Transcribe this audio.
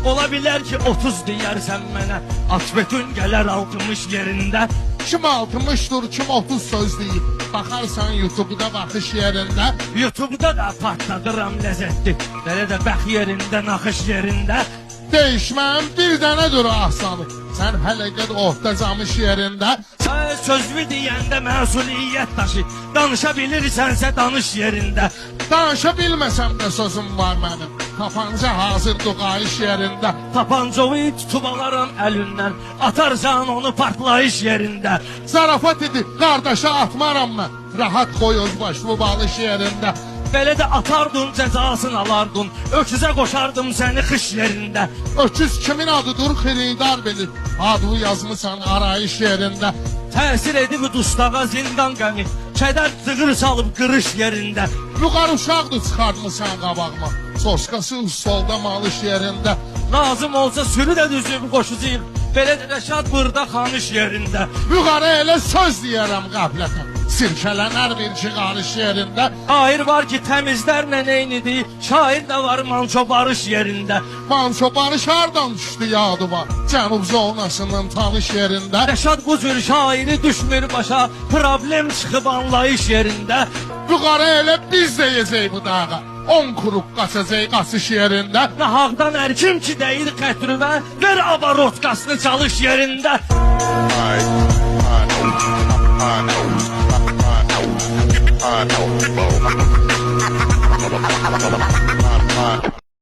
Ola bilər ki 30 deyərsən mənə, at bütün gələr 60 yerində. Kim 60'dur, kim 30 söz deyib. Baxarsan YouTube'da baxış yerində. YouTube'da da partladıram ləzzətli, belə də bəx yerində, naxış yerində. Değişməm bir dənədir ahsanı. Sən hələ gəd orta camış yerində. Sən sözlü deyəndə məsuliyyət daşı, danışa bilirsənsə danış yerində. Danışa bilməsəm də sözüm var mənim. Tapanca hazırdır qayış yerində. Tapancovu tutub alaram əlindən, atarsan onu partlayış yerində. Zarafat edib qardaşa atmaram mən. Rahat qoy öz başlı balış yerində. Belə də atardın, cəzasını alardın, öküzə qoşardım səni xış yerində. Öküz kimin adıdır xiridar bilir. Adını yazmısan arayış yerində. Təsir edib dustağa zindan qəmi, kədər cığır salıb qırış yerində. Yuqarı uşaqdır çıxartmısan qabağıma. Soskası solda malış yerində. Lazım olsa sürü də düzüb qoşucuyum, belə də Rəşad burada xanış yerində. Yuqarı elə söz deyərəm qəflətən. Sirkələnər bir çıxarış yerində. Şair var ki təmizlərlə eynidir, şair də var manço barış yerində. Manço barış hardan düşdü yadıma? Cənub zonasının tanış yerində. Rəşad bu cür şairi düşmür başa, problem çıxıb anlayış yerində. Yuqarı elə biz deyəcək bu dağa. 10 kuruq qaçacaq qasış yerində. Nahaqdan ərkim ki deyir qətrüvə, ver avarotkasını çalış yerində. I know.